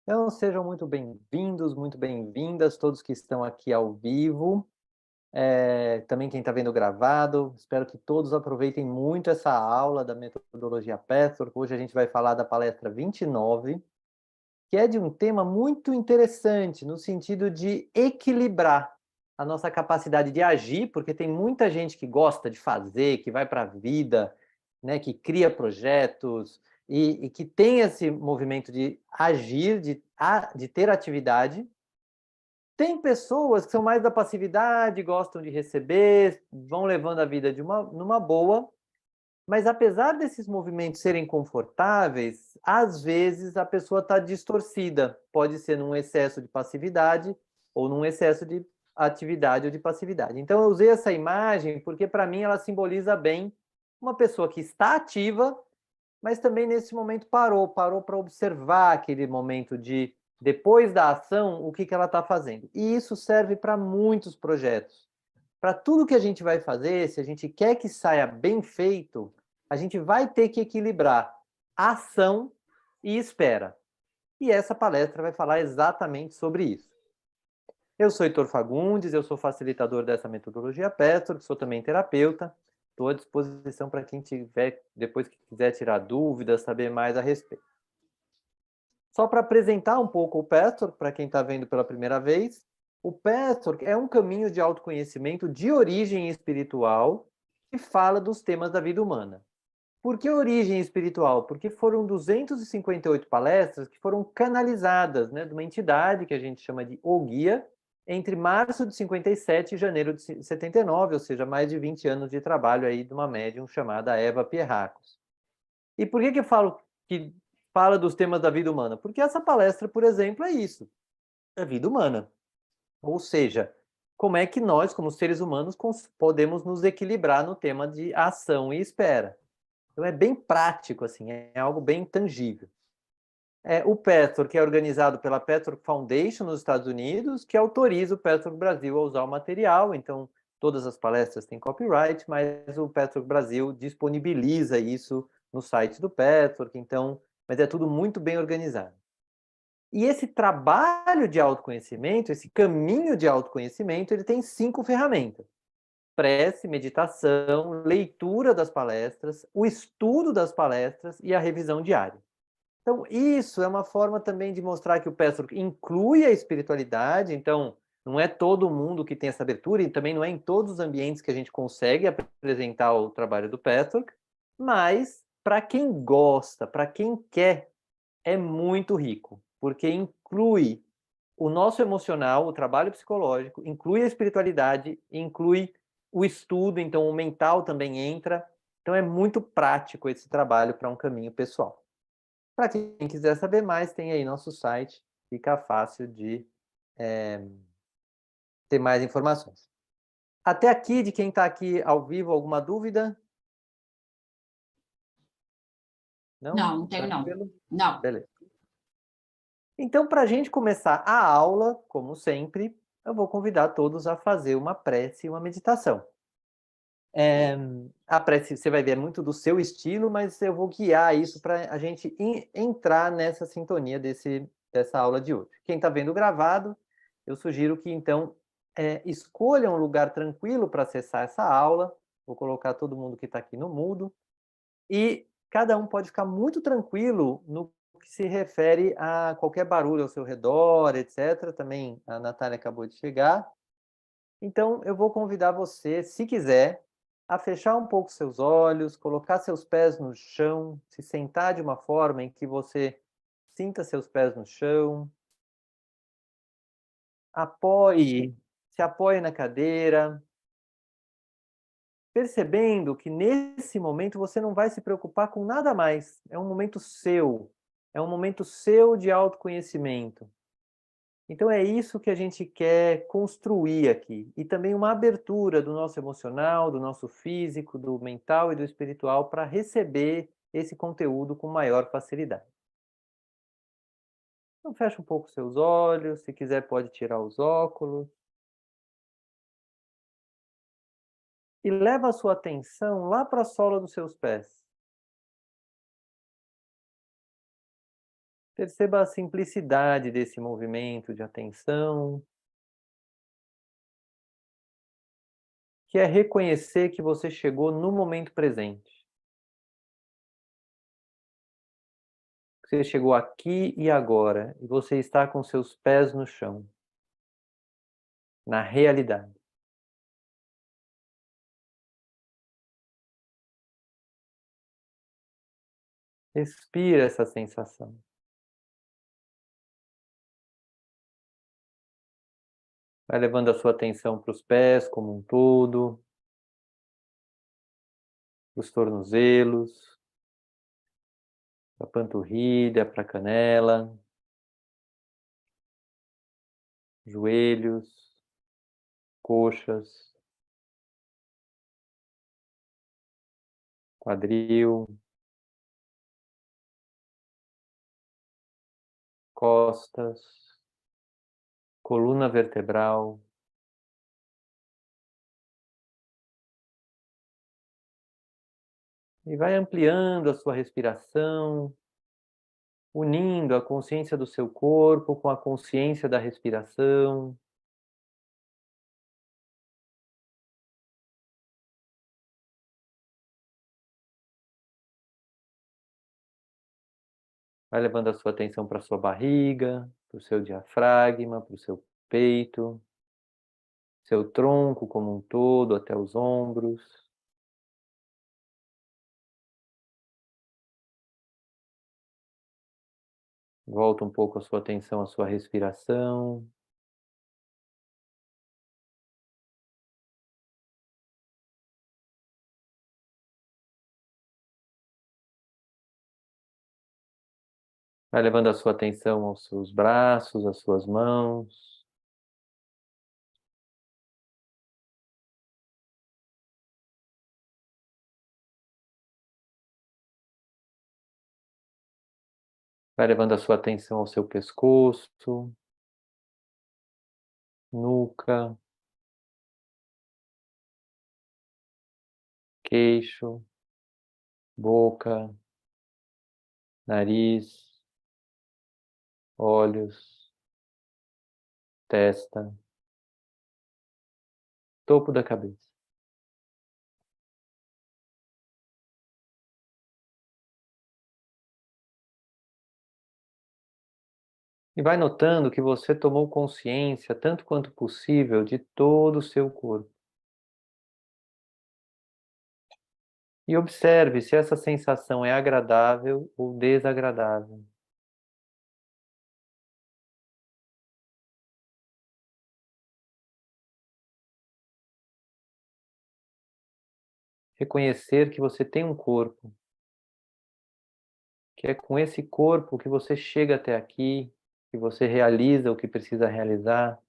Então, sejam muito bem-vindos, muito bem-vindas, todos que estão aqui ao vivo, também quem está vendo gravado. Espero que todos aproveitem muito essa aula da metodologia Petzold. Hoje a gente vai falar da palestra 29, que é de um tema muito interessante, no sentido de equilibrar a nossa capacidade de agir, porque tem muita gente que gosta de fazer, que vai para a vida, né, que cria projetos e que tem esse movimento de agir, de ter atividade. Tem pessoas que são mais da passividade, gostam de receber, vão levando a vida numa boa, mas apesar desses movimentos serem confortáveis, às vezes a pessoa está distorcida. Pode ser num excesso de passividade ou num excesso de atividade ou de passividade. Então eu usei essa imagem porque para mim ela simboliza bem uma pessoa que está ativa, mas também nesse momento parou para observar aquele momento de depois da ação, o que ela está fazendo. E isso serve para muitos projetos. Para tudo que a gente vai fazer, se a gente quer que saia bem feito, a gente vai ter que equilibrar ação e espera. E essa palestra vai falar exatamente sobre isso. Eu sou Heitor Fagundes, eu sou facilitador dessa metodologia Petzold, sou também terapeuta. Estou à disposição para quem tiver, depois que quiser tirar dúvidas, saber mais a respeito. Só para apresentar um pouco o Petzold, para quem está vendo pela primeira vez, o Petzold é um caminho de autoconhecimento de origem espiritual que fala dos temas da vida humana. Por que origem espiritual? Porque foram 258 palestras que foram canalizadas, né, de uma entidade que a gente chama de O Guia, entre março de 57 e janeiro de 79, ou seja, mais de 20 anos de trabalho aí de uma médium chamada Eva Pierracos. E por que eu falo que fala dos temas da vida humana? Porque essa palestra, por exemplo, é isso, a vida humana. Ou seja, como é que nós, como seres humanos, podemos nos equilibrar no tema de ação e espera. Então é bem prático, assim, é algo bem tangível. O Petzold, que é organizado pela Petzold Foundation nos Estados Unidos, que autoriza o Petzold Brasil a usar o material. Então, todas as palestras têm copyright, mas o Petzold Brasil disponibiliza isso no site do Petzold. Então, mas é tudo muito bem organizado. E esse trabalho de autoconhecimento, esse caminho de autoconhecimento, ele tem 5 ferramentas: prece, meditação, leitura das palestras, o estudo das palestras e a revisão diária. Então, isso é uma forma também de mostrar que o Petzold inclui a espiritualidade. Então, não é todo mundo que tem essa abertura, e também não é em todos os ambientes que a gente consegue apresentar o trabalho do Petzold, mas para quem gosta, para quem quer, é muito rico, porque inclui o nosso emocional, o trabalho psicológico, inclui a espiritualidade, inclui o estudo, então o mental também entra. Então é muito prático esse trabalho para um caminho pessoal. Para quem quiser saber mais, tem aí nosso site, fica fácil de ter mais informações. Até aqui, de quem está aqui ao vivo, alguma dúvida? Não? Não, não tenho não. Tranquilo? Não. Beleza. Então, para a gente começar a aula, como sempre, eu vou convidar todos a fazer uma prece e uma meditação. A prece, você vai ver, é muito do seu estilo, mas eu vou guiar isso para a gente entrar nessa sintonia dessa aula de hoje. Quem está vendo gravado, eu sugiro que, então, escolha um lugar tranquilo para acessar essa aula. Vou colocar todo mundo que está aqui no mudo. E cada um pode ficar muito tranquilo no que se refere a qualquer barulho ao seu redor, etc. Também a Natália acabou de chegar. Então, eu vou convidar você, se quiser, a fechar um pouco seus olhos, colocar seus pés no chão, se sentar de uma forma em que você sinta seus pés no chão, apoie, se apoie na cadeira, percebendo que nesse momento você não vai se preocupar com nada mais. É um momento seu de autoconhecimento. Então é isso que a gente quer construir aqui. E também uma abertura do nosso emocional, do nosso físico, do mental e do espiritual para receber esse conteúdo com maior facilidade. Então fecha um pouco seus olhos, se quiser pode tirar os óculos. E leva a sua atenção lá para a sola dos seus pés. Perceba a simplicidade desse movimento de atenção, que é reconhecer que você chegou no momento presente. Você chegou aqui e agora, e você está com seus pés no chão, na realidade. Respira essa sensação. Vai levando a sua atenção para os pés como um todo, para os tornozelos, para a panturrilha, para a canela, joelhos, coxas, quadril, costas, coluna vertebral. E vai ampliando a sua respiração, unindo a consciência do seu corpo com a consciência da respiração. Vai levando a sua atenção para a sua barriga, para o seu diafragma, para o seu peito, seu tronco como um todo, até os ombros. Volta um pouco a sua atenção à sua respiração. Vai levando a sua atenção aos seus braços, às suas mãos. Vai levando a sua atenção ao seu pescoço, nuca, queixo, boca, nariz, olhos, testa, topo da cabeça. E vai notando que você tomou consciência, tanto quanto possível, de todo o seu corpo. E observe se essa sensação é agradável ou desagradável. Reconhecer que você tem um corpo, que é com esse corpo que você chega até aqui, que você realiza o que precisa realizar,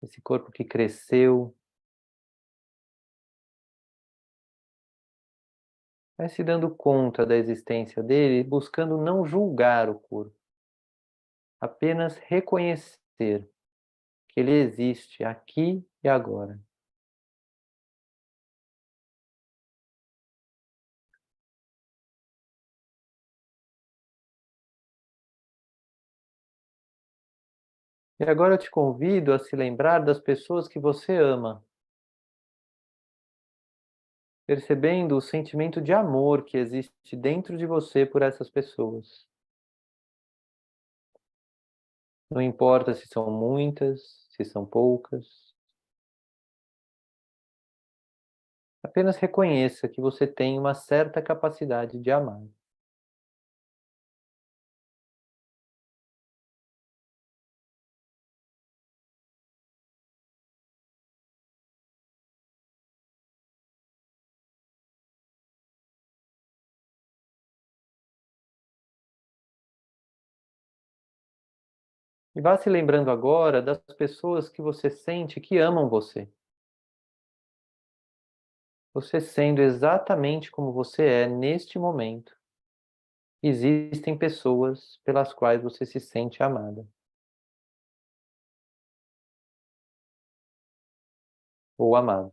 esse corpo que cresceu. Vai se dando conta da existência dele, buscando não julgar o corpo, apenas reconhecer que ele existe aqui e agora. E agora eu te convido a se lembrar das pessoas que você ama, percebendo o sentimento de amor que existe dentro de você por essas pessoas. Não importa se são muitas, se são poucas, apenas reconheça que você tem uma certa capacidade de amar. E vá se lembrando agora das pessoas que você sente que amam você. Você sendo exatamente como você é neste momento. Existem pessoas pelas quais você se sente amada ou amado.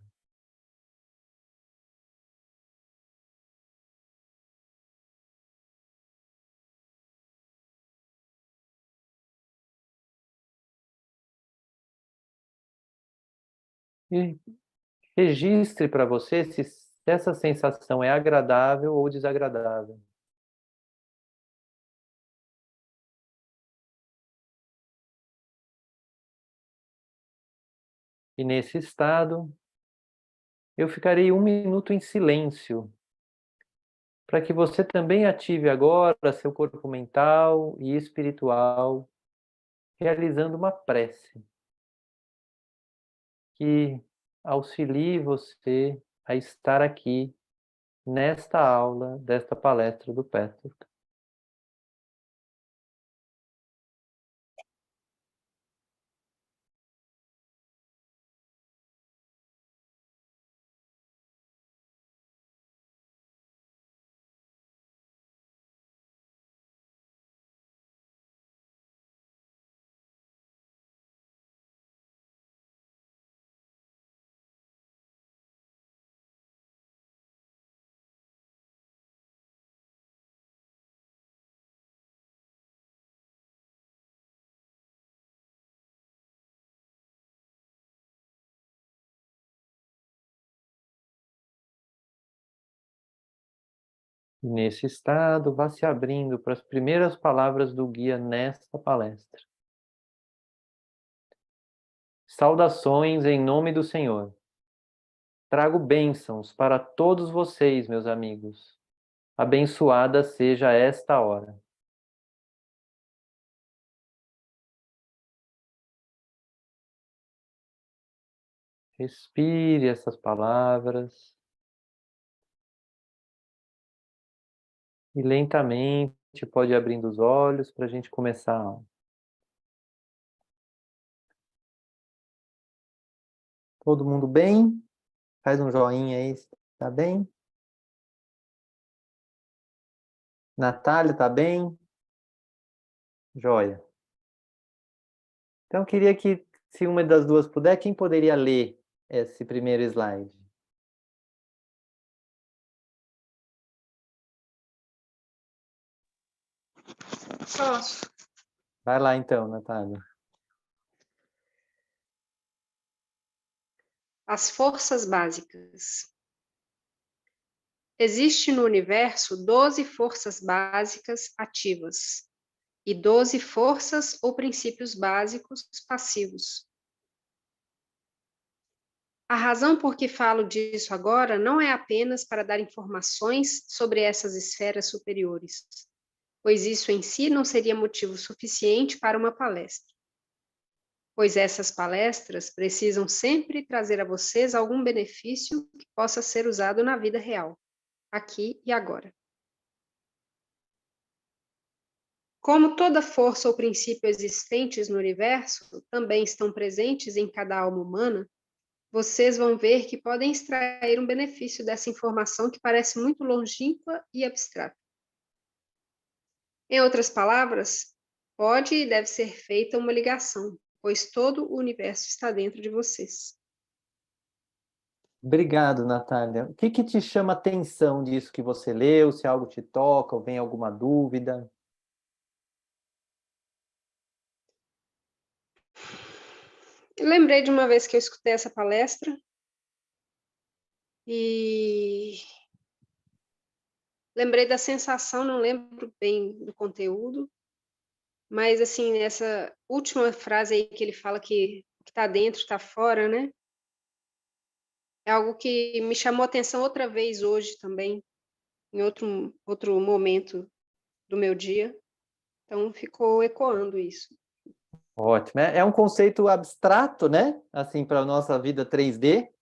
E registre para você se essa sensação é agradável ou desagradável. E nesse estado, eu ficarei 1 minuto em silêncio, para que você também ative agora seu corpo mental e espiritual, realizando uma prece que auxilie você a estar aqui nesta aula, desta palestra do Patrick. Nesse estado, vá se abrindo para as primeiras palavras do guia nesta palestra. Saudações em nome do Senhor. Trago bênçãos para todos vocês, meus amigos. Abençoada seja esta hora. Respire essas palavras e lentamente pode ir abrindo os olhos para a gente começar a aula. Todo mundo bem? Faz um joinha aí, tá bem? Natália, tá bem? Joia. Então, eu queria que, se uma das duas puder, quem poderia ler esse primeiro slide? Posso. Vai lá então, Natália. As forças básicas. Existe no universo 12 forças básicas ativas e 12 forças ou princípios básicos passivos. A razão por que falo disso agora não é apenas para dar informações sobre essas esferas superiores, pois isso em si não seria motivo suficiente para uma palestra. Pois essas palestras precisam sempre trazer a vocês algum benefício que possa ser usado na vida real, aqui e agora. Como toda força ou princípio existentes no universo também estão presentes em cada alma humana, vocês vão ver que podem extrair um benefício dessa informação que parece muito longínqua e abstrata. Em outras palavras, pode e deve ser feita uma ligação, pois todo o universo está dentro de vocês. Obrigado, Natália. O que te chama a atenção disso que você leu? Se algo te toca ou vem alguma dúvida? Eu lembrei de uma vez que eu escutei essa palestra e lembrei da sensação, não lembro bem do conteúdo, mas assim, essa última frase aí que ele fala que o que está dentro está fora, né? É algo que me chamou a atenção outra vez hoje também, em outro momento do meu dia. Então ficou ecoando isso. Ótimo. É um conceito abstrato, né? Assim, para a nossa vida 3D,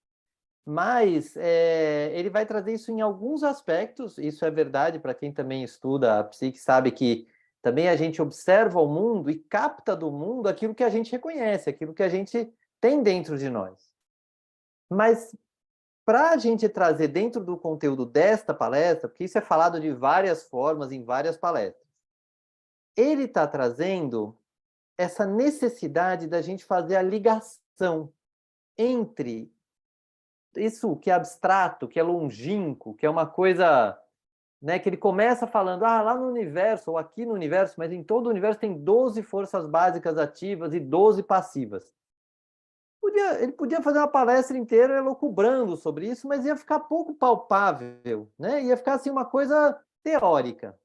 mas ele vai trazer isso em alguns aspectos. Isso é verdade para quem também estuda a psique, sabe que também a gente observa o mundo e capta do mundo aquilo que a gente reconhece, aquilo que a gente tem dentro de nós. Mas para a gente trazer dentro do conteúdo desta palestra, porque isso é falado de várias formas em várias palestras, ele está trazendo essa necessidade da gente fazer a ligação entre isso que é abstrato, que é longínquo, que é uma coisa, né, que ele começa falando, lá no universo, ou aqui no universo, mas em todo o universo tem 12 forças básicas ativas e 12 passivas. ele podia fazer uma palestra inteira elucubrando sobre isso, mas ia ficar pouco palpável, né? Ia ficar assim uma coisa teórica.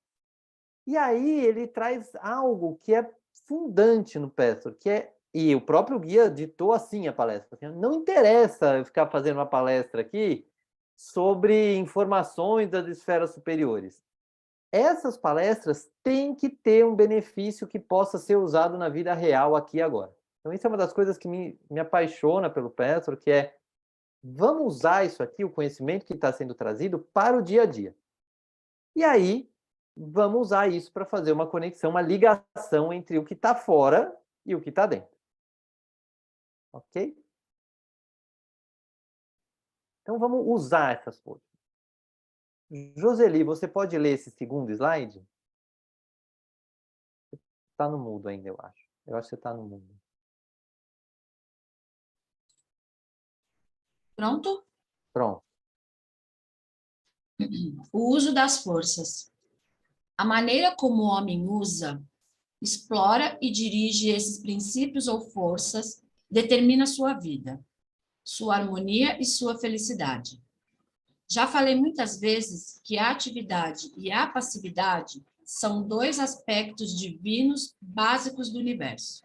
E aí ele traz algo que é fundante no Pestor, que é, e o próprio guia ditou assim a palestra, assim, não interessa eu ficar fazendo uma palestra aqui sobre informações das esferas superiores. Essas palestras têm que ter um benefício que possa ser usado na vida real aqui e agora. Então isso é uma das coisas que me apaixona pelo Pestor, que é, vamos usar isso aqui, o conhecimento que está sendo trazido, para o dia a dia. E aí, vamos usar isso para fazer uma conexão, uma ligação entre o que está fora e o que está dentro. Ok? Então, vamos usar essas coisas. Joseli, você pode ler esse segundo slide? Está no mudo ainda, eu acho. Eu acho que você está no mudo. Pronto? Pronto. O uso das forças. A maneira como o homem usa, explora e dirige esses princípios ou forças determina sua vida, sua harmonia e sua felicidade. Já falei muitas vezes que a atividade e a passividade são dois aspectos divinos básicos do universo.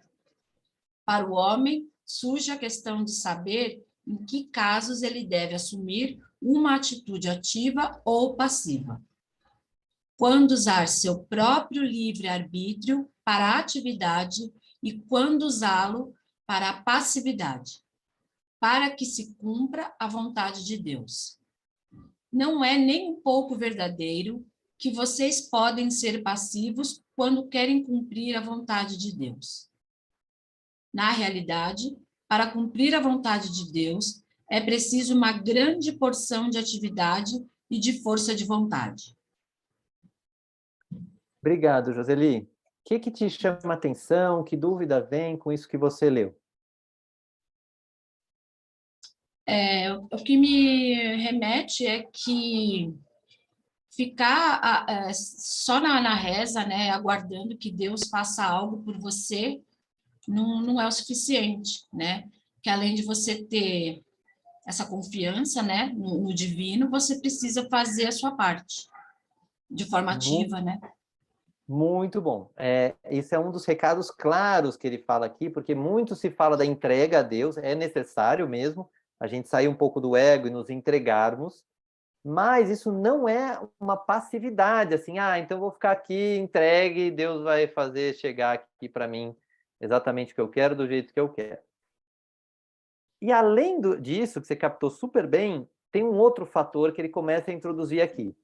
Para o homem, surge a questão de saber em que casos ele deve assumir uma atitude ativa ou passiva. Quando usar seu próprio livre-arbítrio para a atividade e quando usá-lo para a passividade, para que se cumpra a vontade de Deus. Não é nem um pouco verdadeiro que vocês podem ser passivos quando querem cumprir a vontade de Deus. Na realidade, para cumprir a vontade de Deus, é preciso uma grande porção de atividade e de força de vontade. Obrigado, Joseli. O que te chama a atenção? Que dúvida vem com isso que você leu? O que me remete é que ficar só na reza, né, aguardando que Deus faça algo por você, não é o suficiente, né? Que além de você ter essa confiança, né, no divino, você precisa fazer a sua parte de forma ativa, né? Muito bom. Esse é um dos recados claros que ele fala aqui, porque muito se fala da entrega a Deus, é necessário mesmo a gente sair um pouco do ego e nos entregarmos, mas isso não é uma passividade, assim, então vou ficar aqui entregue, Deus vai fazer chegar aqui para mim exatamente o que eu quero, do jeito que eu quero. E além disso, que você captou super bem, tem um outro fator que ele começa a introduzir aqui,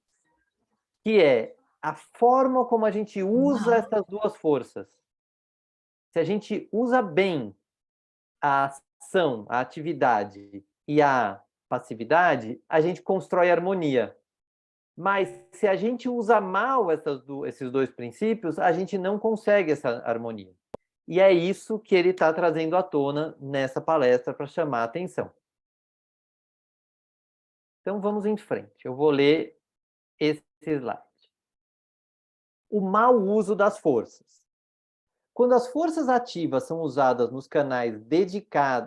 que é a forma como a gente usa essas duas forças. Se a gente usa bem a ação, a atividade e a passividade, a gente constrói harmonia. Mas se a gente usa mal esses dois princípios, a gente não consegue essa harmonia. E é isso que ele está trazendo à tona nessa palestra para chamar a atenção. Então vamos em frente. Eu vou ler esse slide. O mau uso das forças. Quando as forças ativas são usadas nos canais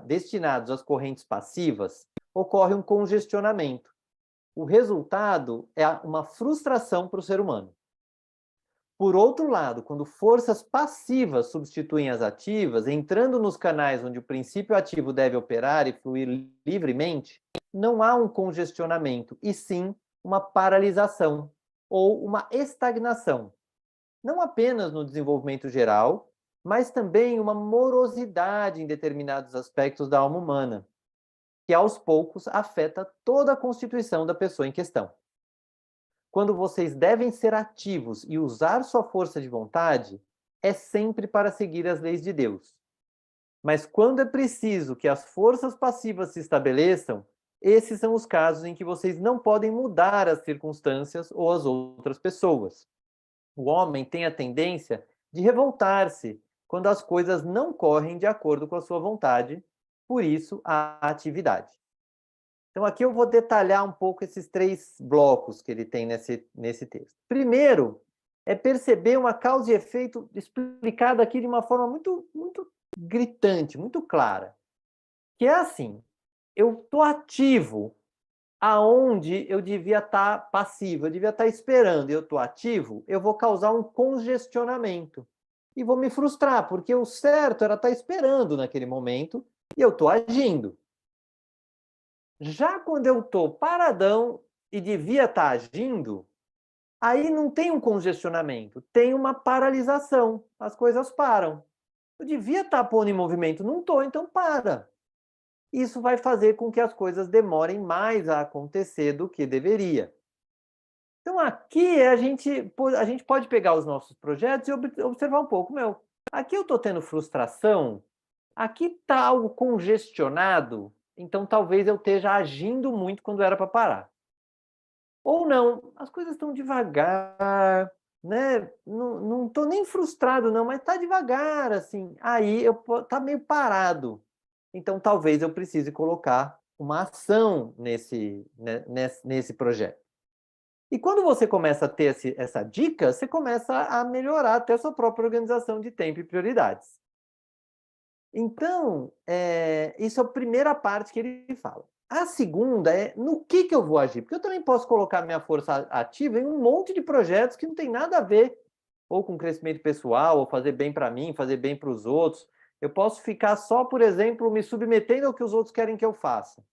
destinados às correntes passivas, ocorre um congestionamento. O resultado é uma frustração para o ser humano. Por outro lado, quando forças passivas substituem as ativas, entrando nos canais onde o princípio ativo deve operar e fluir livremente, não há um congestionamento, e sim uma paralisação ou uma estagnação. Não apenas no desenvolvimento geral, mas também uma morosidade em determinados aspectos da alma humana, que aos poucos afeta toda a constituição da pessoa em questão. Quando vocês devem ser ativos e usar sua força de vontade, é sempre para seguir as leis de Deus. Mas quando é preciso que as forças passivas se estabeleçam, esses são os casos em que vocês não podem mudar as circunstâncias ou as outras pessoas. O homem tem a tendência de revoltar-se quando as coisas não correm de acordo com a sua vontade, por isso a atividade. Então, aqui eu vou detalhar um pouco esses 3 blocos que ele tem nesse texto. Primeiro, é perceber uma causa e efeito explicada aqui de uma forma muito, muito gritante, muito clara, que é assim, eu estou ativo aonde eu devia estar passivo, eu devia estar esperando, e eu estou ativo, eu vou causar um congestionamento. E vou me frustrar, porque o certo era estar esperando naquele momento, e eu estou agindo. Já quando eu estou paradão e devia estar agindo, aí não tem um congestionamento, tem uma paralisação, as coisas param. Eu devia estar pondo em movimento, não estou, então para. Isso vai fazer com que as coisas demorem mais a acontecer do que deveria. Então aqui a gente pode pegar os nossos projetos e observar um pouco, aqui eu estou tendo frustração, aqui está algo congestionado, então talvez eu esteja agindo muito quando era para parar. Ou não, as coisas estão devagar, né? Não estou nem frustrado não, mas está devagar, assim. Aí está meio parado. Então talvez eu precise colocar uma ação nesse projeto. E quando você começa a ter essa dica, você começa a melhorar até a sua própria organização de tempo e prioridades. Então, isso é a primeira parte que ele fala. A segunda é no que eu vou agir, porque eu também posso colocar minha força ativa em um monte de projetos que não tem nada a ver ou com crescimento pessoal, ou fazer bem para mim, fazer bem para os outros. Eu posso ficar só, por exemplo, me submetendo ao que os outros querem que eu faça.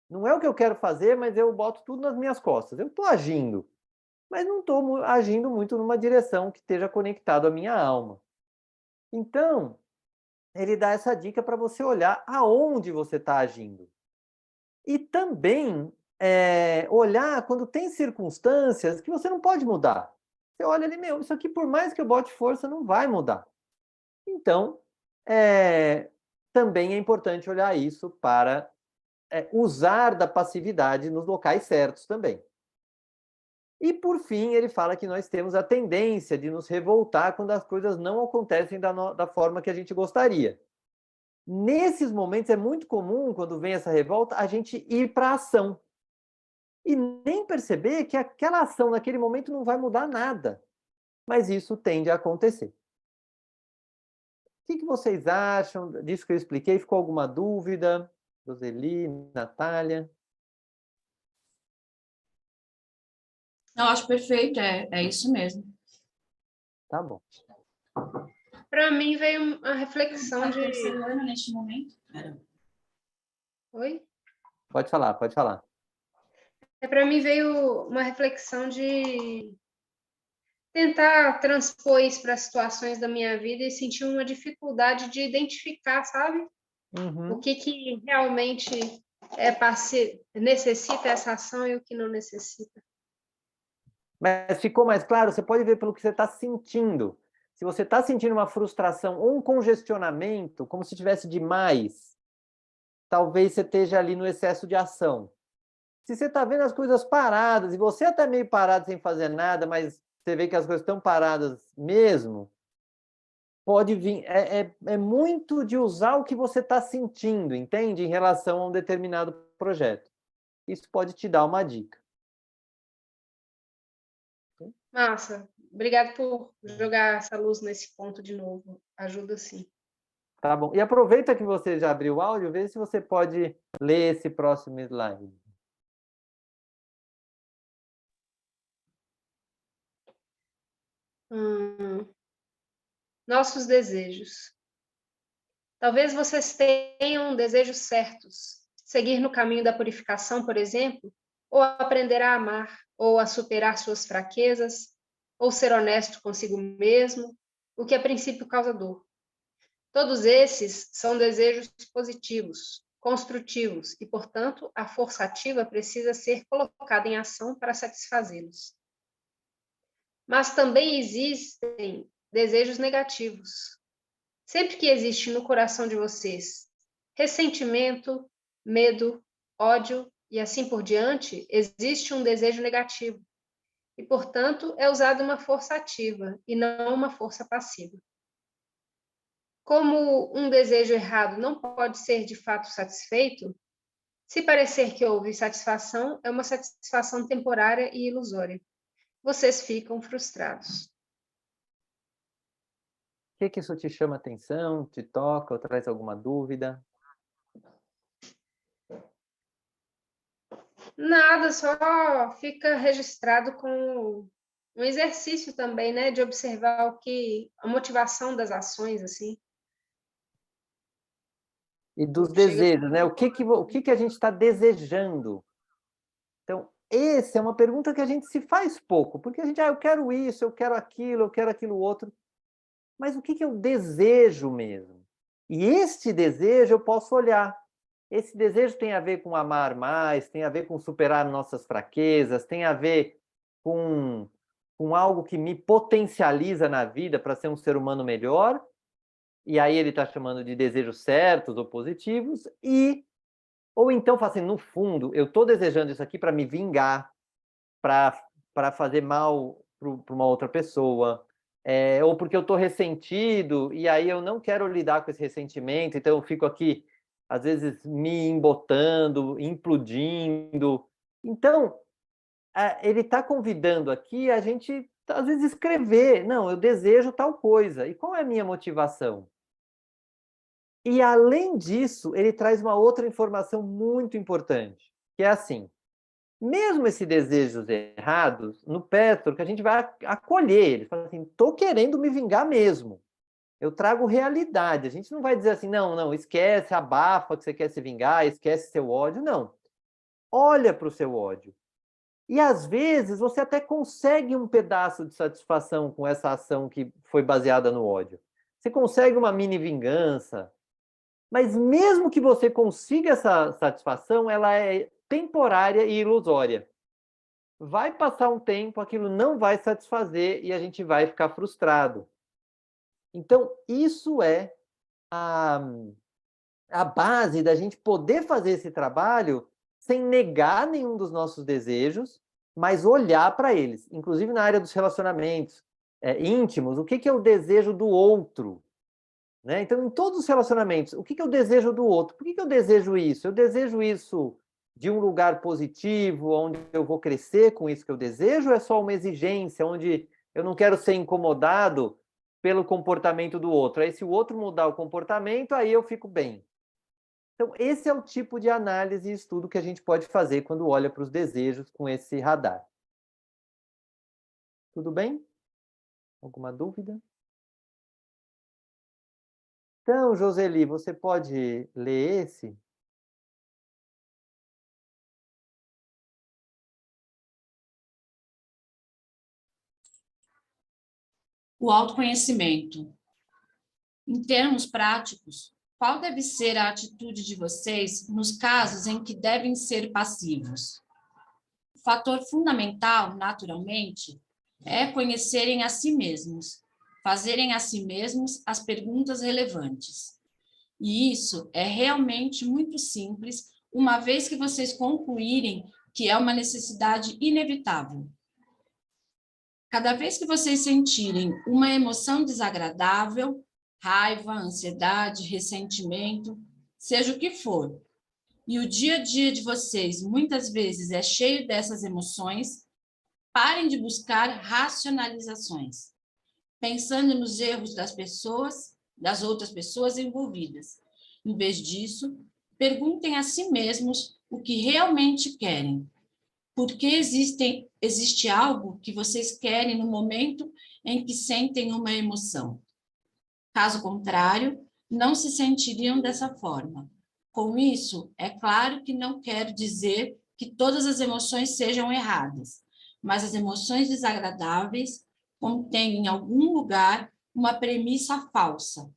Não é o que eu quero fazer, mas eu boto tudo nas minhas costas. Eu estou agindo, mas não estou agindo muito numa direção que esteja conectado à minha alma. Então, ele dá essa dica para você olhar aonde você está agindo. E também olhar quando tem circunstâncias que você não pode mudar. Você olha ali, isso aqui por mais que eu bote força, não vai mudar. Então, também é importante olhar isso para usar da passividade nos locais certos também. E, por fim, ele fala que nós temos a tendência de nos revoltar quando as coisas não acontecem da forma que a gente gostaria. Nesses momentos é muito comum, quando vem essa revolta, a gente ir para a ação. E nem perceber que aquela ação naquele momento não vai mudar nada. Mas isso tende a acontecer. O que vocês acham disso que eu expliquei? Ficou alguma dúvida? Roseli, Natália? Eu acho perfeito, é isso mesmo. Tá bom. Para mim veio uma reflexão de... terceiro ano neste momento? Oi? Pode falar, pode falar. Para mim veio uma reflexão de tentar transpor isso para situações da minha vida e sentir uma dificuldade de identificar, sabe? Uhum. O que realmente necessita essa ação e o que não necessita. Mas ficou mais claro? Você pode ver pelo que você está sentindo. Se você está sentindo uma frustração ou um congestionamento, como se tivesse demais, talvez você esteja ali no excesso de ação. Se você está vendo as coisas paradas, e você até meio parado sem fazer nada, mas você vê que as coisas estão paradas mesmo, pode vir. É muito de usar o que você está sentindo, entende? Em relação a um determinado projeto. Isso pode te dar uma dica. Massa. Obrigada por jogar essa luz nesse ponto de novo. Ajuda sim. Tá bom. E aproveita que você já abriu o áudio, vê se você pode ler esse próximo slide. Nossos desejos. Talvez vocês tenham desejos certos. Seguir no caminho da purificação, por exemplo, ou aprender a amar, ou a superar suas fraquezas, ou ser honesto consigo mesmo, o que a princípio causa dor. Todos esses são desejos positivos, construtivos, e, portanto, a força ativa precisa ser colocada em ação para satisfazê-los. Mas também existem desejos negativos. Sempre que existe no coração de vocês ressentimento, medo, ódio e assim por diante, existe um desejo negativo. E, portanto, é usada uma força ativa e não uma força passiva. Como um desejo errado não pode ser de fato satisfeito, se parecer que houve satisfação, é uma satisfação temporária e ilusória. Vocês ficam frustrados. O que isso te chama atenção, te toca ou traz alguma dúvida? Nada, só fica registrado com um exercício também, né, de observar a motivação das ações, assim. E dos Chega. desejos, né? O que a gente está desejando? Então, essa é uma pergunta que a gente se faz pouco, porque a gente, eu quero isso, eu quero aquilo outro. Mas o que eu desejo mesmo? E este desejo eu posso olhar. Esse desejo tem a ver com amar mais, tem a ver com superar nossas fraquezas, tem a ver com algo que me potencializa na vida para ser um ser humano melhor. E aí ele está chamando de desejos certos ou positivos. Ou então, fala assim, no fundo, eu estou desejando isso aqui para me vingar, para fazer mal para uma outra pessoa, ou porque eu estou ressentido e aí eu não quero lidar com esse ressentimento, então eu fico aqui, às vezes, me embotando, implodindo. Então, ele está convidando aqui a gente, às vezes, escrever, não, eu desejo tal coisa, e qual é a minha motivação? E, além disso, ele traz uma outra informação muito importante, que é assim, mesmo esses desejos errados, no Petro, que a gente vai acolher, ele fala assim, estou querendo me vingar mesmo. Eu trago realidade. A gente não vai dizer assim, não, esquece, abafa que você quer se vingar, esquece seu ódio. Não. Olha para o seu ódio. E, às vezes, você até consegue um pedaço de satisfação com essa ação que foi baseada no ódio. Você consegue uma mini vingança. Mas mesmo que você consiga essa satisfação, ela é temporária e ilusória. Vai passar um tempo, aquilo não vai satisfazer e a gente vai ficar frustrado. Então, isso é a base da gente poder fazer esse trabalho sem negar nenhum dos nossos desejos, mas olhar para eles. Inclusive na área dos relacionamentos íntimos, o que é o desejo do outro? Né? Então, em todos os relacionamentos, o que eu desejo do outro? Por que eu desejo isso? Eu desejo isso de um lugar positivo, onde eu vou crescer com isso que eu desejo, ou é só uma exigência, onde eu não quero ser incomodado pelo comportamento do outro? Aí, se o outro mudar o comportamento, aí eu fico bem. Então, esse é o tipo de análise e estudo que a gente pode fazer quando olha para os desejos com esse radar. Tudo bem? Alguma dúvida? Então, Joseli, você pode ler esse? O autoconhecimento. Em termos práticos, qual deve ser a atitude de vocês nos casos em que devem ser passivos? O fator fundamental, naturalmente, é conhecerem a si mesmos, fazerem a si mesmos as perguntas relevantes. E isso é realmente muito simples, uma vez que vocês concluírem que é uma necessidade inevitável. Cada vez que vocês sentirem uma emoção desagradável, raiva, ansiedade, ressentimento, seja o que for, e o dia a dia de vocês muitas vezes é cheio dessas emoções, parem de buscar racionalizações, pensando nos erros das pessoas, das outras pessoas envolvidas. Em vez disso, perguntem a si mesmos o que realmente querem. Por que existe algo que vocês querem no momento em que sentem uma emoção? Caso contrário, não se sentiriam dessa forma. Com isso, é claro que não quero dizer que todas as emoções sejam erradas, mas as emoções desagradáveis contêm em algum lugar uma premissa falsa,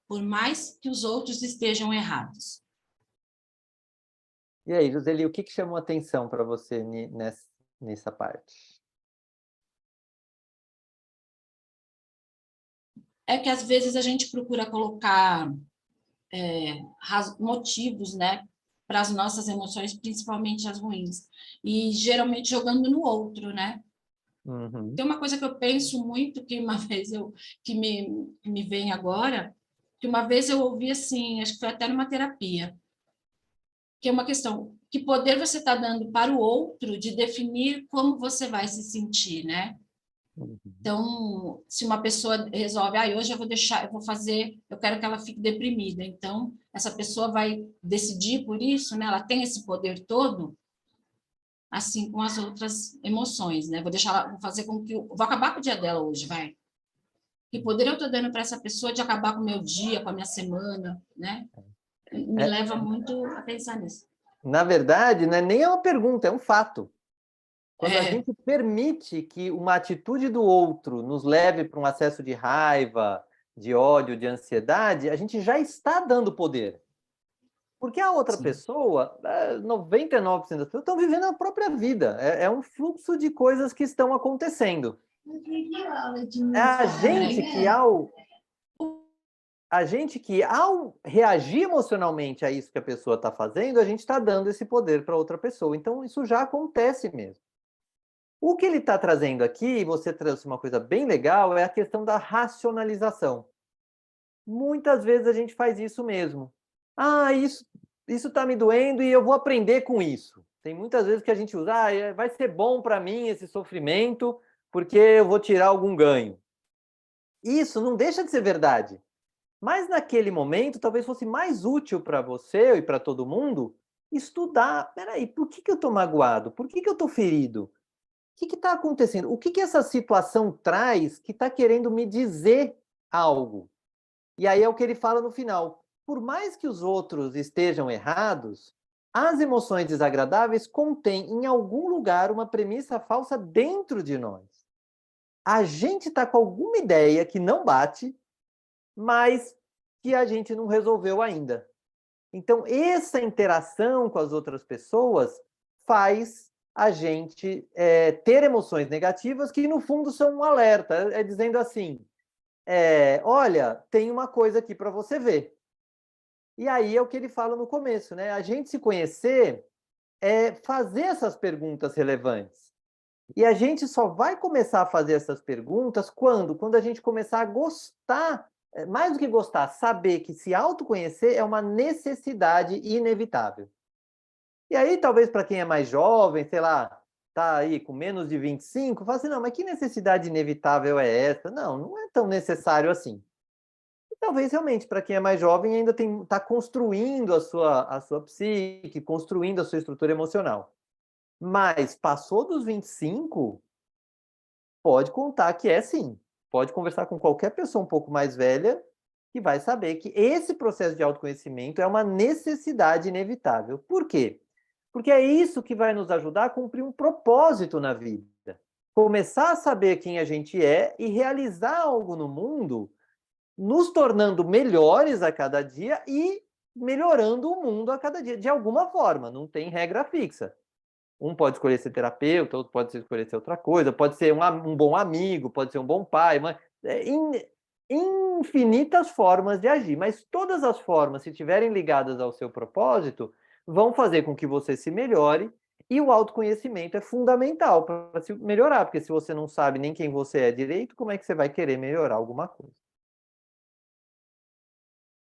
por mais que os outros estejam errados. E aí, Joseli, o que chamou a atenção para você nessa parte? É que às vezes a gente procura colocar motivos, né, para as nossas emoções, principalmente as ruins, e geralmente jogando no outro, né? Uhum. Tem uma coisa que eu penso muito, que uma vez que me vem agora, que uma vez eu ouvi assim, acho que foi até numa terapia, que é uma questão, que poder você está dando para o outro de definir como você vai se sentir, né? Uhum. Então, se uma pessoa resolve, hoje eu quero que ela fique deprimida. Então, essa pessoa vai decidir por isso, né? Ela tem esse poder todo. assim com as outras emoções, né? Vou fazer com que vou acabar com o dia dela hoje, vai. Que poder eu estou dando para essa pessoa de acabar com o meu dia, com a minha semana, né? Me leva muito a pensar nisso. Na verdade, não é nem uma pergunta, é um fato. Quando a gente permite que uma atitude do outro nos leve para um acesso de raiva, de ódio, de ansiedade, a gente já está dando poder. Porque a outra pessoa, 99% das pessoas estão vivendo a própria vida. É um fluxo de coisas que estão acontecendo. É a gente que, ao reagir emocionalmente a isso que a pessoa está fazendo, a gente está dando esse poder para outra pessoa. Então, isso já acontece mesmo. O que ele está trazendo aqui, e você trouxe uma coisa bem legal, é a questão da racionalização. Muitas vezes a gente faz isso mesmo. Isso está me doendo e eu vou aprender com isso. Tem muitas vezes que a gente usa, vai ser bom para mim esse sofrimento, porque eu vou tirar algum ganho. Isso não deixa de ser verdade. Mas naquele momento, talvez fosse mais útil para você e para todo mundo estudar. Peraí, por que eu estou magoado? Por que eu estou ferido? O que está acontecendo? O que essa situação traz que está querendo me dizer algo? E aí é o que ele fala no final. Por mais que os outros estejam errados, as emoções desagradáveis contêm em algum lugar uma premissa falsa dentro de nós. A gente está com alguma ideia que não bate, mas que a gente não resolveu ainda. Então, essa interação com as outras pessoas faz a gente ter emoções negativas que, no fundo, são um alerta. É dizendo assim, olha, tem uma coisa aqui para você ver. E aí é o que ele fala no começo, né? A gente se conhecer é fazer essas perguntas relevantes. E a gente só vai começar a fazer essas perguntas quando a gente começar a gostar, mais do que gostar, saber que se autoconhecer é uma necessidade inevitável. E aí, talvez para quem é mais jovem, sei lá, tá aí com menos de 25, fala assim, não, mas que necessidade inevitável é essa? Não é tão necessário assim. E talvez realmente para quem é mais jovem ainda está construindo a sua psique, construindo a sua estrutura emocional. Mas passou dos 25, pode contar que é sim. Pode conversar com qualquer pessoa um pouco mais velha que vai saber que esse processo de autoconhecimento é uma necessidade inevitável. Por quê? Porque é isso que vai nos ajudar a cumprir um propósito na vida. Começar a saber quem a gente é e realizar algo no mundo, nos tornando melhores a cada dia e melhorando o mundo a cada dia, de alguma forma, não tem regra fixa. Um pode escolher ser terapeuta, outro pode escolher ser outra coisa, pode ser um bom amigo, pode ser um bom pai, infinitas formas de agir, mas todas as formas, se estiverem ligadas ao seu propósito, vão fazer com que você se melhore, e o autoconhecimento é fundamental para se melhorar, porque se você não sabe nem quem você é direito, como é que você vai querer melhorar alguma coisa?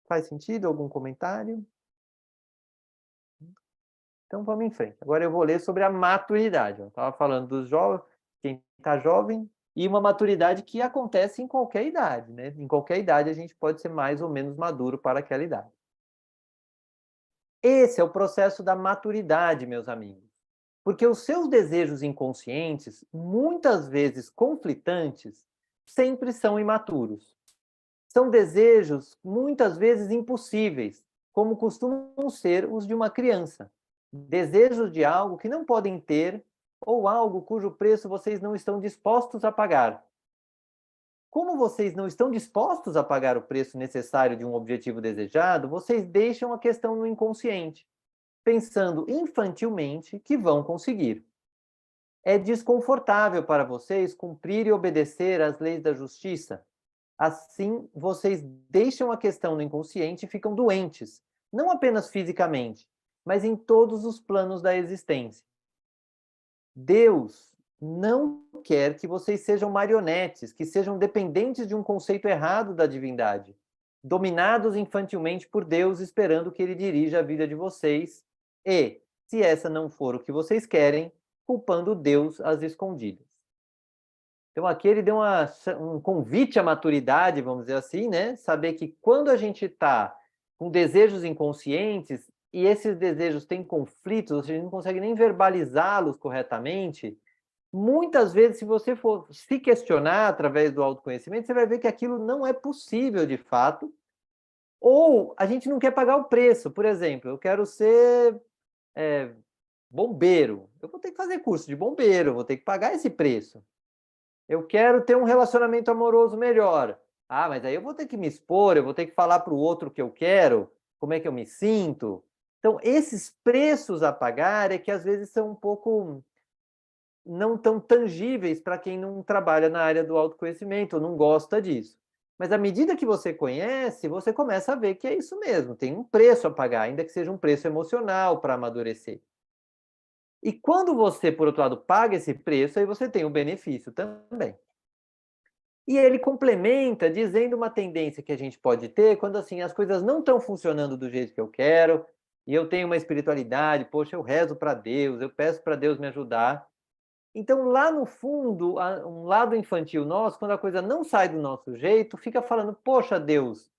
Faz sentido? Algum comentário? Então vamos em frente. Agora eu vou ler sobre a maturidade. Eu estava falando dos jovens, quem está jovem, e uma maturidade que acontece em qualquer idade, né? Em qualquer idade a gente pode ser mais ou menos maduro para aquela idade. Esse é o processo da maturidade, meus amigos. Porque os seus desejos inconscientes, muitas vezes conflitantes, sempre são imaturos. São desejos, muitas vezes, impossíveis, como costumam ser os de uma criança. Desejos de algo que não podem ter ou algo cujo preço vocês não estão dispostos a pagar. Como vocês não estão dispostos a pagar o preço necessário de um objetivo desejado, vocês deixam a questão no inconsciente, pensando infantilmente que vão conseguir. É desconfortável para vocês cumprir e obedecer às leis da justiça. Assim, vocês deixam a questão no inconsciente e ficam doentes, não apenas fisicamente, mas em todos os planos da existência. Deus não quer que vocês sejam marionetes, que sejam dependentes de um conceito errado da divindade, dominados infantilmente por Deus, esperando que ele dirija a vida de vocês e, se essa não for o que vocês querem, culpando Deus às escondidas. Então aqui ele deu um convite à maturidade, vamos dizer assim, né? Saber que quando a gente está com desejos inconscientes, e esses desejos têm conflitos, ou seja, a gente não consegue nem verbalizá-los corretamente, muitas vezes, se você for se questionar através do autoconhecimento, você vai ver que aquilo não é possível de fato, ou a gente não quer pagar o preço. Por exemplo, eu quero ser bombeiro, eu vou ter que fazer curso de bombeiro, vou ter que pagar esse preço. Eu quero ter um relacionamento amoroso melhor. Ah, mas aí eu vou ter que me expor, eu vou ter que falar para o outro o que eu quero, como é que eu me sinto. Então, esses preços a pagar é que às vezes são um pouco não tão tangíveis para quem não trabalha na área do autoconhecimento, ou não gosta disso. Mas à medida que você conhece, você começa a ver que é isso mesmo, tem um preço a pagar, ainda que seja um preço emocional para amadurecer. E quando você, por outro lado, paga esse preço, aí você tem um benefício também. E ele complementa dizendo uma tendência que a gente pode ter quando assim as coisas não estão funcionando do jeito que eu quero, e eu tenho uma espiritualidade, poxa, eu rezo para Deus, eu peço para Deus me ajudar. Então, lá no fundo, um lado infantil nosso, quando a coisa não sai do nosso jeito, fica falando, poxa, Deus,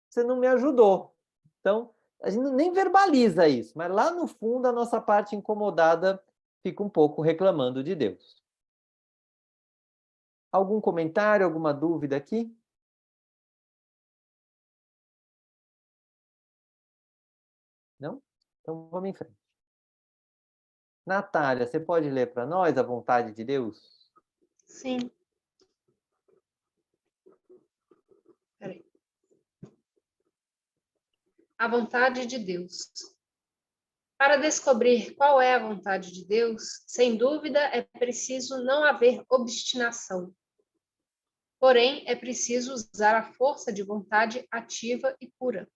você não me ajudou. Então, a gente nem verbaliza isso, mas lá no fundo, a nossa parte incomodada fica um pouco reclamando de Deus. Algum comentário, alguma dúvida aqui? Não? Então, vamos em frente. Natália, você pode ler para nós a vontade de Deus? Sim. Peraí. A vontade de Deus. Para descobrir qual é a vontade de Deus, sem dúvida é preciso não haver obstinação. Porém, é preciso usar a força de vontade ativa e pura.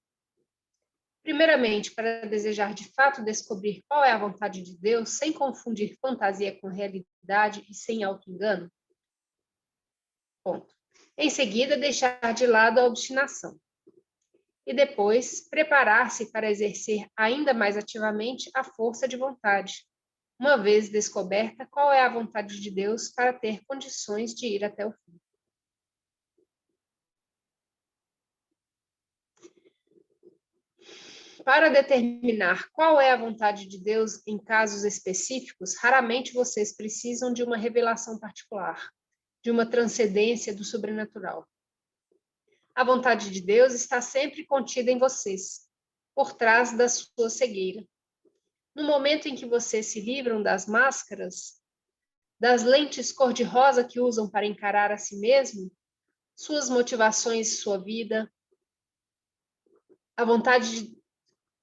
Primeiramente, para desejar de fato descobrir qual é a vontade de Deus, sem confundir fantasia com realidade e sem auto-engano. Ponto. Em seguida, deixar de lado a obstinação. E depois, preparar-se para exercer ainda mais ativamente a força de vontade, uma vez descoberta qual é a vontade de Deus para ter condições de ir até o fim. Para determinar qual é a vontade de Deus em casos específicos, raramente vocês precisam de uma revelação particular, de uma transcendência do sobrenatural. A vontade de Deus está sempre contida em vocês, por trás da sua cegueira. No momento em que vocês se livram das máscaras, das lentes cor-de-rosa que usam para encarar a si mesmo, suas motivações, sua vida, a vontade de...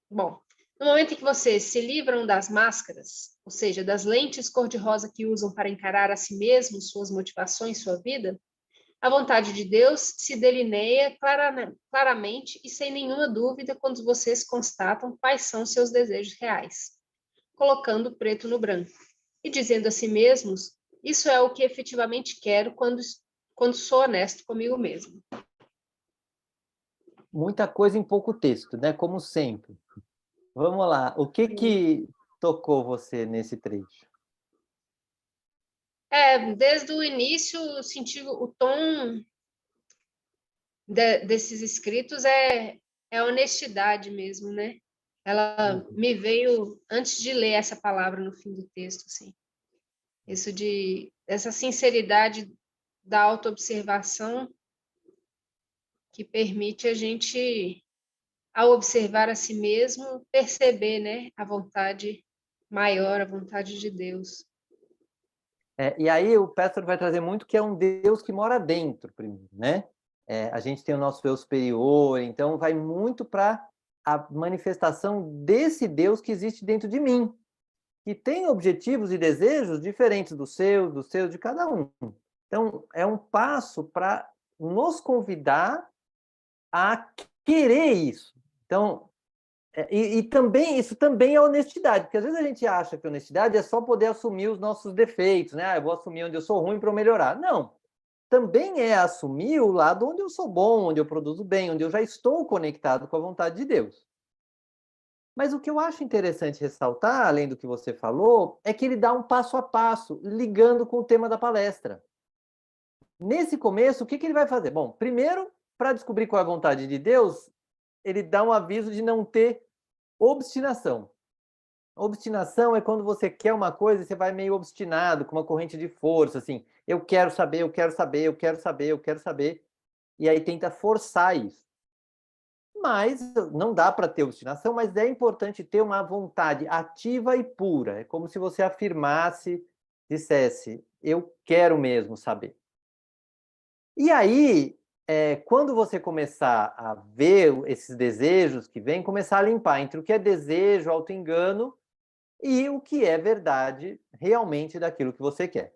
Bom, no momento em que vocês se livram das máscaras, ou seja, das lentes cor-de-rosa que usam para encarar a si mesmo, suas motivações, sua vida, a vontade de Deus se delineia claramente e sem nenhuma dúvida quando vocês constatam quais são seus desejos reais, colocando o preto no branco e dizendo a si mesmos, isso é o que efetivamente quero quando sou honesto comigo mesmo. Muita coisa em pouco texto, né? Como sempre. Vamos lá. O que tocou você nesse trecho? Desde o início, eu senti o tom desses escritos é honestidade mesmo, né? Ela me veio antes de ler essa palavra no fim do texto, assim. Essa sinceridade da autoobservação que permite a gente, ao observar a si mesmo, perceber, né, a vontade maior, a vontade de Deus. E aí o Pestor vai trazer muito que é um Deus que mora dentro, primeiro, né? A gente tem o nosso eu superior, então vai muito para a manifestação desse Deus que existe dentro de mim, que tem objetivos e desejos diferentes do seu, de cada um. Então, é um passo para nos convidar a querer isso. Então, também isso também é honestidade, porque às vezes a gente acha que honestidade é só poder assumir os nossos defeitos, né? Eu vou assumir onde eu sou ruim para eu melhorar. Não. Também é assumir o lado onde eu sou bom, onde eu produzo bem, onde eu já estou conectado com a vontade de Deus. Mas o que eu acho interessante ressaltar, além do que você falou, é que ele dá um passo a passo, ligando com o tema da palestra. Nesse começo, o que ele vai fazer? Bom, primeiro, para descobrir qual é a vontade de Deus, ele dá um aviso de não ter Obstinação. Obstinação é quando você quer uma coisa e você vai meio obstinado, com uma corrente de força, assim, eu quero saber, eu quero saber, eu quero saber, eu quero saber, e aí tenta forçar isso. Mas não dá para ter obstinação, mas é importante ter uma vontade ativa e pura. É como se você afirmasse, dissesse, eu quero mesmo saber. E aí, quando você começar a ver esses desejos que vêm, começar a limpar entre o que é desejo, auto-engano, e o que é verdade realmente daquilo que você quer.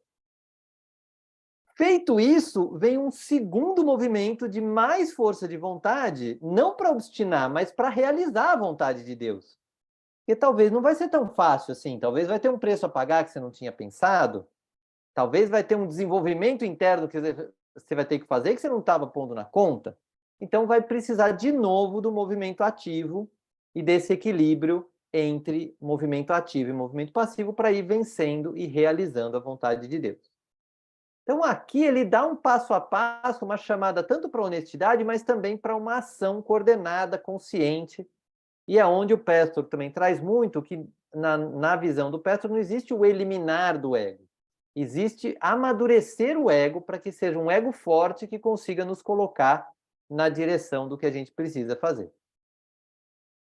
Feito isso, vem um segundo movimento de mais força de vontade, não para obstinar, mas para realizar a vontade de Deus. Porque talvez não vai ser tão fácil assim, talvez vai ter um preço a pagar que você não tinha pensado, talvez vai ter um desenvolvimento interno que você vai ter que fazer que você não estava pondo na conta. Então vai precisar de novo do movimento ativo e desse equilíbrio entre movimento ativo e movimento passivo para ir vencendo e realizando a vontade de Deus. Então, aqui ele dá um passo a passo, uma chamada tanto para honestidade, mas também para uma ação coordenada, consciente, e é onde o Pestor também traz muito que, na visão do Pestor, não existe o eliminar do ego. Existe amadurecer o ego para que seja um ego forte que consiga nos colocar na direção do que a gente precisa fazer.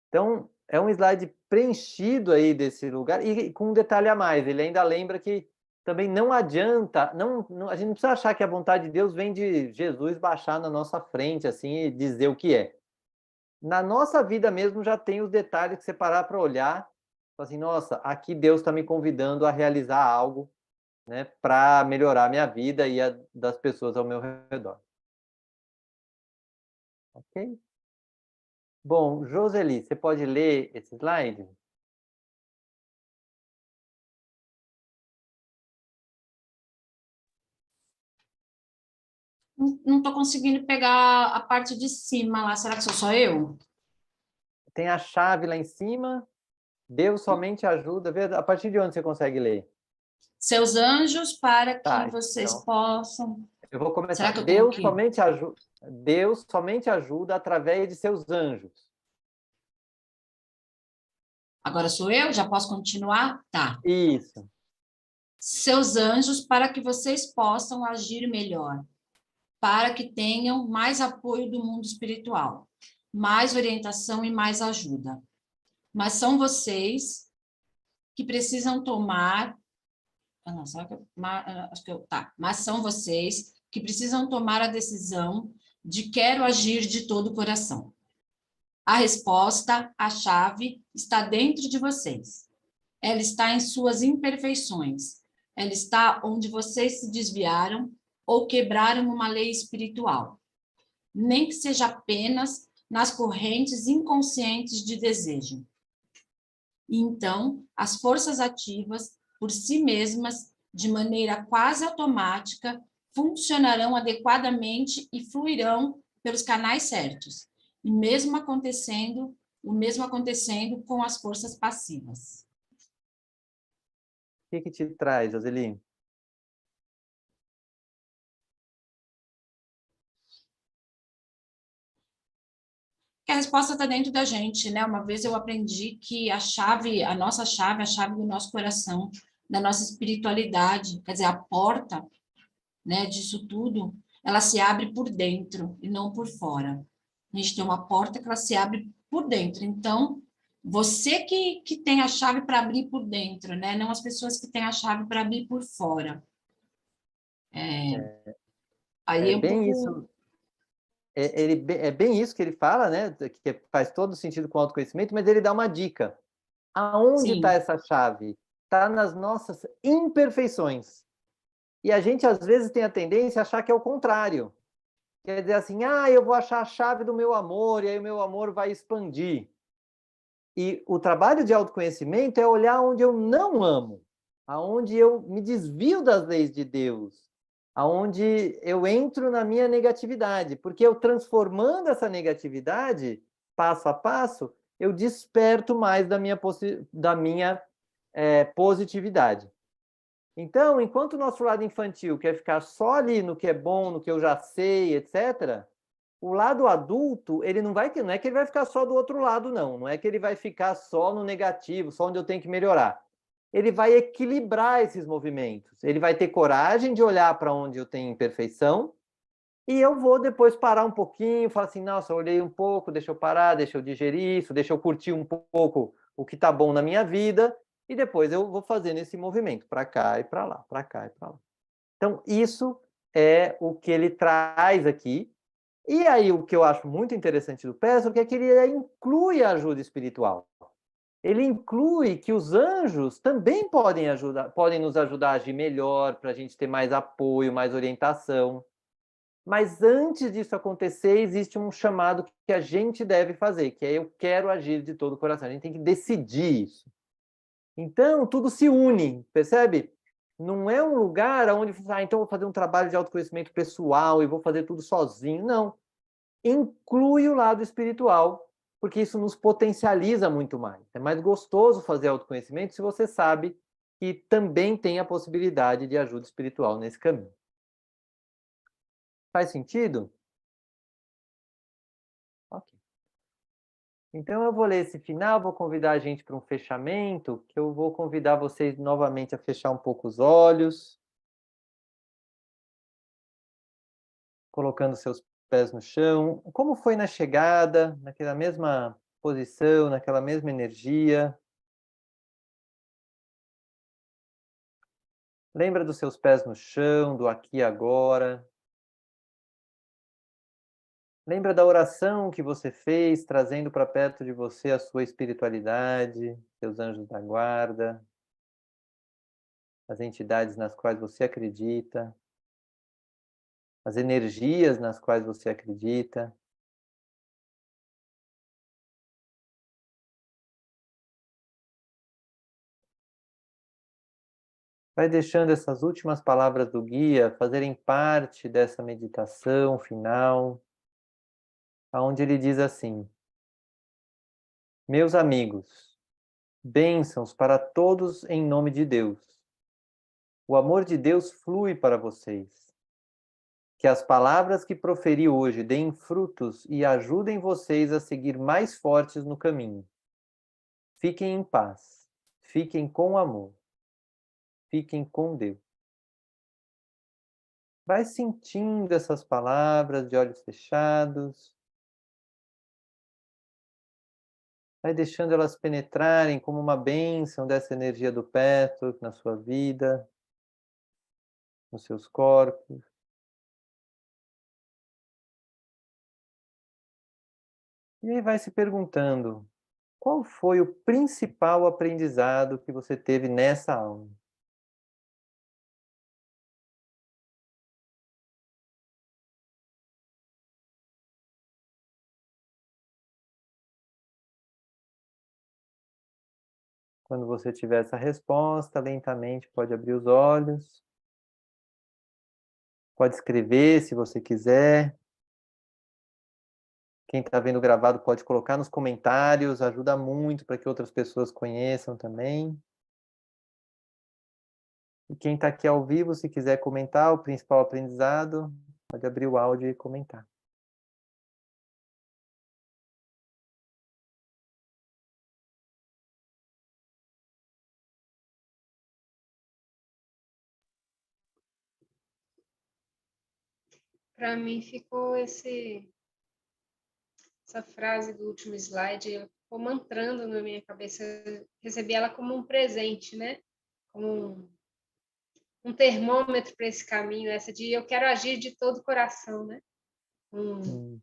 Então, é um slide preenchido aí desse lugar, e com um detalhe a mais, ele ainda lembra que também não adianta, a gente não precisa achar que a vontade de Deus vem de Jesus baixar na nossa frente assim e dizer o que é. Na nossa vida mesmo já tem os detalhes que você parar para olhar, assim, nossa, aqui Deus está me convidando a realizar algo, né, para melhorar a minha vida e a das pessoas ao meu redor. Ok? Bom, Joseli, você pode ler esse slide? Não estou conseguindo pegar a parte de cima lá. Será que sou só eu? Tem a chave lá em cima. Deus somente ajuda. A partir de onde você consegue ler? Seus anjos para que Tá, vocês então possam. eu vou começar. Será que eu tenho que. Deus somente ajuda através de seus anjos. Agora sou eu? Já posso continuar? Tá. Isso. Seus anjos para que vocês possam agir melhor, para que tenham mais apoio do mundo espiritual, mais orientação e mais ajuda. Mas são vocês que precisam tomar. Ah, não, será que eu... Acho que eu... Tá. Mas são vocês que precisam tomar a decisão de quero agir de todo o coração. A resposta, a chave, está dentro de vocês. Ela está em suas imperfeições. Ela está onde vocês se desviaram ou quebraram uma lei espiritual. Nem que seja apenas nas correntes inconscientes de desejo. E então, as forças ativas, por si mesmas, de maneira quase automática, funcionarão adequadamente e fluirão pelos canais certos. E o mesmo acontecendo com as forças passivas. O que te traz, Joseli? Que a resposta está dentro da gente, né? Uma vez eu aprendi que a chave, a nossa chave, a chave do nosso coração, da nossa espiritualidade, quer dizer, a porta, né, disso tudo, ela se abre por dentro e não por fora. A gente tem uma porta que ela se abre por dentro. Então, você que tem a chave para abrir por dentro, né? Não as pessoas que têm a chave para abrir por fora. Aí É é um bem pouco... isso. É bem isso que ele fala, né? Que faz todo sentido com o autoconhecimento, mas ele dá uma dica. Aonde está Sim, essa chave? Está nas nossas imperfeições. E a gente, às vezes, tem a tendência a achar que é o contrário. Quer dizer assim, eu vou achar a chave do meu amor, e aí o meu amor vai expandir. E o trabalho de autoconhecimento é olhar onde eu não amo, aonde eu me desvio das leis de Deus, aonde eu entro na minha negatividade, porque eu transformando essa negatividade, passo a passo, eu desperto mais da minha positividade. Então, enquanto o nosso lado infantil quer ficar só ali no que é bom, no que eu já sei, etc., O lado adulto, ele não é que ele vai ficar só do outro lado, não. Não é que ele vai ficar só no negativo, só onde eu tenho que melhorar. Ele vai equilibrar esses movimentos. Ele vai ter coragem de olhar para onde eu tenho imperfeição e eu vou depois parar um pouquinho, falar assim, nossa, eu olhei um pouco, deixa eu parar, deixa eu digerir isso, deixa eu curtir um pouco o que está bom na minha vida e depois eu vou fazendo esse movimento para cá e para lá, para cá e para lá. Então, isso é o que ele traz aqui. E aí, o que eu acho muito interessante do Pessoa é que ele inclui a ajuda espiritual. Ele inclui que os anjos também podem nos ajudar a agir melhor, para a gente ter mais apoio, mais orientação. Mas antes disso acontecer, existe um chamado que a gente deve fazer, que é eu quero agir de todo o coração. A gente tem que decidir isso. Então, tudo se une, percebe? Não é um lugar onde, então eu vou fazer um trabalho de autoconhecimento pessoal e vou fazer tudo sozinho. Não. Inclui o lado espiritual, porque isso nos potencializa muito mais. É mais gostoso fazer autoconhecimento se você sabe que também tem a possibilidade de ajuda espiritual nesse caminho. Faz sentido? Ok. Então eu vou ler esse final, vou convidar a gente para um fechamento, que eu vou convidar vocês novamente a fechar um pouco os olhos, colocando seus pés no chão. Como foi na chegada, naquela mesma posição, naquela mesma energia? Lembra dos seus pés no chão, do aqui e agora. Lembra da oração que você fez, trazendo para perto de você a sua espiritualidade, seus anjos da guarda, as entidades nas quais você acredita, as energias nas quais você acredita. Vai deixando essas últimas palavras do guia fazerem parte dessa meditação final, aonde ele diz assim: Meus amigos, bênçãos para todos em nome de Deus. O amor de Deus flui para vocês. Que as palavras que proferi hoje deem frutos e ajudem vocês a seguir mais fortes no caminho. Fiquem em paz. Fiquem com amor. Fiquem com Deus. Vai sentindo essas palavras de olhos fechados. Vai deixando elas penetrarem como uma bênção dessa energia do Petro na sua vida, nos seus corpos. E aí vai se perguntando, qual foi o principal aprendizado que você teve nessa aula? Quando você tiver essa resposta, lentamente pode abrir os olhos. Pode escrever se você quiser. Quem está vendo gravado pode colocar nos comentários, ajuda muito para que outras pessoas conheçam também. E quem está aqui ao vivo, se quiser comentar o principal aprendizado, pode abrir o áudio e comentar. Para mim ficou essa frase do último slide, ficou mantrando na minha cabeça. Eu recebi ela como um presente, né? Como um termômetro para esse caminho, essa de eu quero agir de todo o coração, né?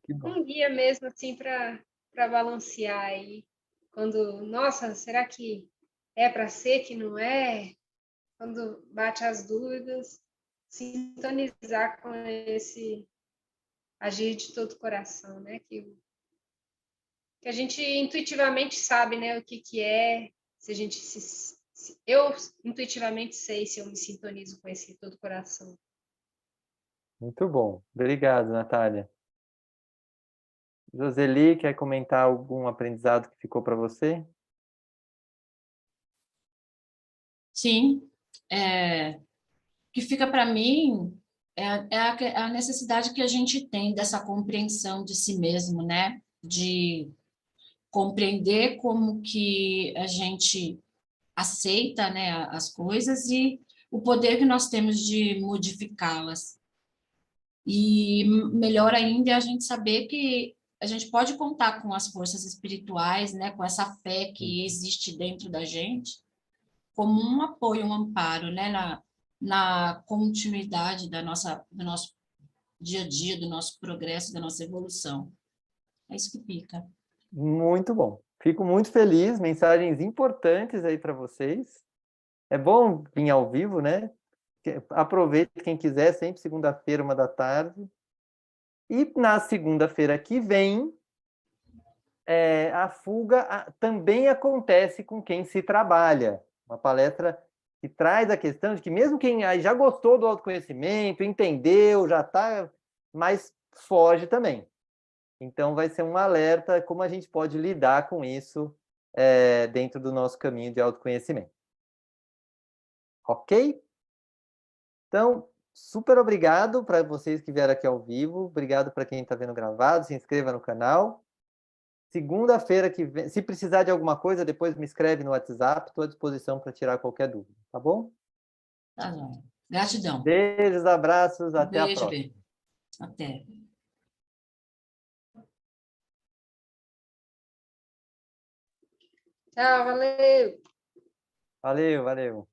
Que bom. Um guia mesmo assim para balancear aí. Quando, nossa, será que é para ser que não é? Quando bate as dúvidas, sintonizar com esse agir de todo o coração, né? Que a gente intuitivamente sabe, né, o que é, se a gente eu intuitivamente sei se eu me sintonizo com esse todo o coração. Muito bom. Obrigado, Natália. Joseli, quer comentar algum aprendizado que ficou para você? Sim. O que fica para mim a necessidade que a gente tem dessa compreensão de si mesmo, né? De compreender como que a gente aceita, né, as coisas e o poder que nós temos de modificá-las. E melhor ainda é a gente saber que a gente pode contar com as forças espirituais, né, com essa fé que existe dentro da gente, como um apoio, um amparo, né, na continuidade do nosso dia a dia, do nosso progresso, da nossa evolução. É isso que fica. Muito bom. Fico muito feliz, mensagens importantes aí para vocês. É bom vir ao vivo, né? Aproveite quem quiser, sempre segunda-feira, 1 da tarde. E na segunda-feira que vem, a fuga também acontece com quem se trabalha. Uma palestra que traz a questão de que mesmo quem aí já gostou do autoconhecimento, entendeu, já está, mas foge também. Então, vai ser um alerta como a gente pode lidar com isso dentro do nosso caminho de autoconhecimento. Ok? Então, super obrigado para vocês que vieram aqui ao vivo. Obrigado para quem está vendo gravado. Se inscreva no canal. Segunda-feira que vem, se precisar de alguma coisa, depois me escreve no WhatsApp. Estou à disposição para tirar qualquer dúvida. Tá bom? Tá bom. Gratidão. Beijos, abraços. Até a Beijo, próxima. Bê. Até. Tchau, valeu! Valeu, valeu.